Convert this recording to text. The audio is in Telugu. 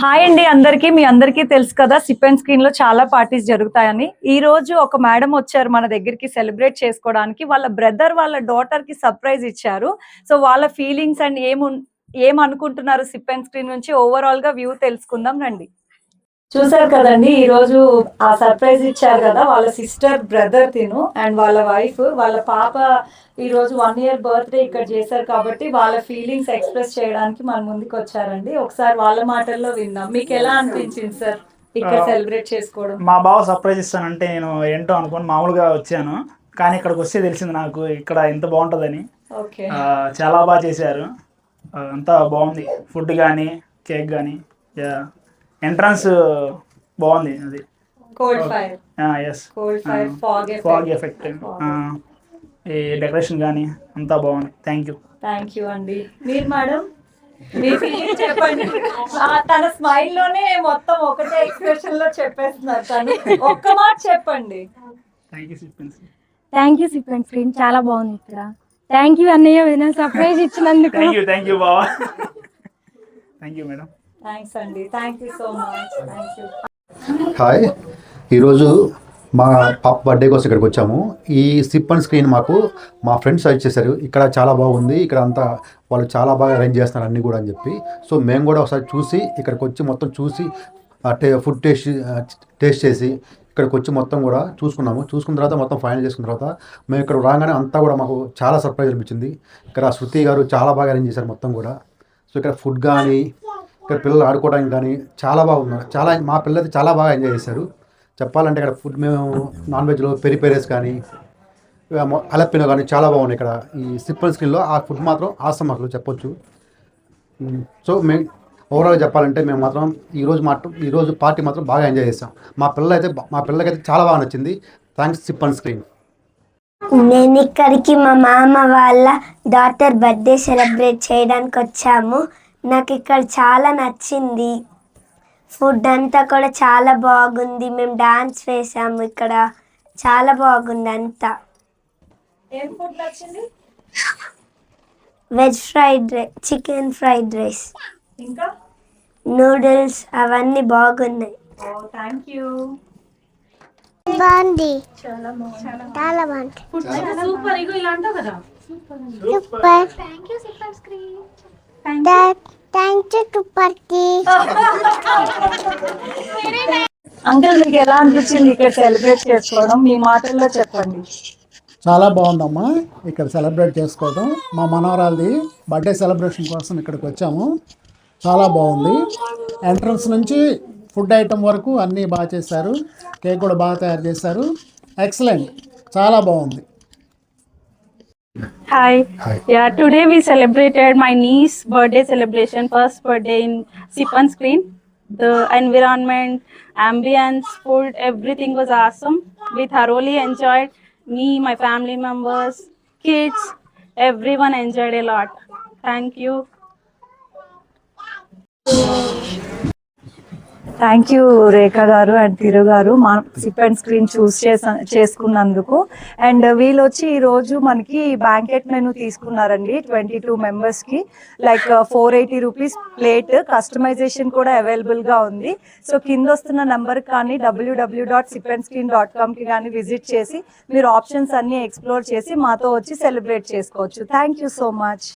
హాయ్ అండి అందరికి. మీ అందరికీ తెలుసు కదా సిప్ అండ్ స్క్రీన్ లో చాలా పార్టీస్ జరుగుతాయని. ఈ రోజు ఒక మేడం వచ్చారు మన దగ్గరికి సెలబ్రేట్ చేసుకోవడానికి. వాళ్ళ బ్రదర్ వాళ్ళ డాటర్ కి సర్ప్రైజ్ ఇచ్చారు. సో వాళ్ళ ఫీలింగ్స్ అండ్ ఏమనుకుంటున్నారు సిప్ అండ్ స్క్రీన్ నుంచి ఓవరాల్ గా వ్యూ తెలుసుకుందాం రండి. చూసారు కదండి, ఈ రోజు ఆ సర్ప్రైజ్ ఇచ్చారు కదా వాళ్ళ సిస్టర్ బ్రదర్ తిను అండ్ వాళ్ళ వైఫ్. వాళ్ళ పాప ఈ రోజు 1 year బర్త్డే ఇక్కడ చేశారు కాబట్టి వాళ్ళ ఫీలింగ్స్ ఎక్స్ప్రెస్ చేయడానికి మన ముందుకు వచ్చారండి. ఒకసారి వాళ్ళ మాటల్లో విందాం. మీకు ఎలా అనిపించింది సార్ ఇక్కడ సెలబ్రేట్ చేసుకోవడం? మా బావ సర్ప్రైజ్ ఇస్తానంటే నేను ఏంటో అనుకోని మామూలుగా వచ్చాను, కానీ ఇక్కడికి వస్తే తెలిసింది నాకు ఇక్కడ ఎంత బాగుంటుందని. చాలా బాగా చేశారు, అంతా బాగుంది. ఫుడ్ కానీ కేక్ కానీ ఎంట్రన్స్ బాగుంది. అది ఫాగ్ ఎఫెక్ట్, ఈ డెకరేషన్ కానీ అంతా బాగుంది. థ్యాంక్ యూ అండి. మీరు మేడం మీ ఫీలింగ్ చెప్పండి. తన స్మైల్ లోనే మొత్తం ఒకటే ఎక్స్ప్రెషన్ లో చెప్పేస్తున్నారు. తను ఒక్క మాట చెప్పండి. Thank you sip and screen, చాలా బాగుంది ఇక్కడ. థ్యాంక్ యూ అన్నయ్య సర్ప్రైజ్ ఇచ్చినందుకు. థ్యాంక్ యూ బావా. Thank you madam. థ్యాంక్స్ అండి. Thank you so much. Thank you. Hi, ఈరోజు మా పాప బర్త్డే కోసం ఇక్కడికి వచ్చాము. ఈ సిప్ అండ్ స్క్రీన్ మాకు మా ఫ్రెండ్స్ సజెస్ట్ చేశారు. ఇక్కడ చాలా బాగుంది, ఇక్కడ అంతా వాళ్ళు చాలా బాగా అరేంజ్ చేస్తున్నారు అన్నీ కూడా అని చెప్పి. సో మేము కూడా ఒకసారి చూసి ఇక్కడికి వచ్చి మొత్తం చూసి ఫుడ్ టేస్ట్ చేసి ఇక్కడికి వచ్చి మొత్తం కూడా చూసుకున్న తర్వాత మొత్తం ఫైనల్ చేసుకున్న తర్వాత మేము ఇక్కడ రాగానే అంతా కూడా మాకు చాలా సర్ప్రైజ్ అనిపించింది. ఇక్కడ శృతి గారు చాలా బాగా అరేంజ్ చేశారు మొత్తం కూడా. సో ఇక్కడ ఫుడ్ కానీ ఇక్కడ పిల్లలు ఆడుకోవడానికి కానీ చాలా బాగున్నారు. మా పిల్లలు అయితే చాలా బాగా ఎంజాయ్ చేశారు. చెప్పాలంటే ఇక్కడ ఫుడ్ మేము నాన్ వెజ్లో పెరిపెరేస్ కానీ అలప్పిన కానీ చాలా బాగున్నాయి ఇక్కడ ఈ సిప్ అండ్ స్క్రీన్లో. ఆ ఫుడ్ మాత్రం ఆసం అసలు చెప్పొచ్చు. సో మేము ఓవరాల్గా చెప్పాలంటే మేము మాత్రం ఈరోజు పార్టీ మాత్రం బాగా ఎంజాయ్ చేసాం. మా పిల్లలకైతే చాలా బాగా నచ్చింది. Thanks SIP and screen. నేను ఇక్కడికి మా మామ వాళ్ళ డాటర్ బర్త్డే సెలబ్రేట్ చేయడానికి వచ్చాము. నాకు ఇక్కడ చాలా నచ్చింది. ఫుడ్ అంతా కూడా చాలా బాగుంది. మేము డాన్స్ వేసాము ఇక్కడ, చాలా బాగుంది అంతా. ఏం ఫుడ్ నచ్చింది? Veg fried rice, chicken fried rice, ఇంకా నూడిల్స్ అవన్నీ బాగున్నాయి. Thank you. బాగుంది, చాలా బాగుంది. సూపర్. ఇగో ఇలా అంటావు కదా. Super. Thank you sip and screen. Thank you టుపర్కి. అంకుల్ మీకు ఎలా అనిపించింది ఇక్కడ సెలబ్రేట్ చేసుకోవడం? మీ మాటల్లో చెప్పండి. చాలా బాగుందమ్మా ఇక్కడ సెలబ్రేట్ చేసుకోవడం. మా మనవరాలది బర్త్డే సెలబ్రేషన్ కోసం ఇక్కడికి వచ్చాము. చాలా బాగుంది. ఎంట్రన్స్ నుంచి ఫుడ్ ఐటమ్ వరకు అన్నీ బాగా చేశారు. కేక్ కూడా బాగా తయారు చేశారు. ఎక్సలెంట్, చాలా బాగుంది. Hi. Yeah, today we celebrated my niece's birthday celebration, first birthday in Sip and Screen. The environment, ambience, food, everything was awesome. We thoroughly enjoyed. Me, my family members, kids, everyone enjoyed a lot. Thank you. Thank you Rekha గారు అండ్ తిరు గారు మా సిప్ అండ్ స్క్రీన్ చూస్ చేసుకున్నందుకు. అండ్ వీళ్ళు వచ్చి ఈరోజు మనకి బ్యాంకెట్ మెనూ తీసుకున్నారండి 22 మెంబర్స్కి. Like 480 rupees plate. కస్టమైజేషన్ కూడా అవైలబుల్గా ఉంది. సో కింద వస్తున్న నెంబర్కి కానీ www.sipandscreen.com కానీ విజిట్ చేసి మీరు ఆప్షన్స్ అన్నీ ఎక్స్ప్లోర్ చేసి మాతో వచ్చి సెలబ్రేట్ చేసుకోవచ్చు. Thank you so much.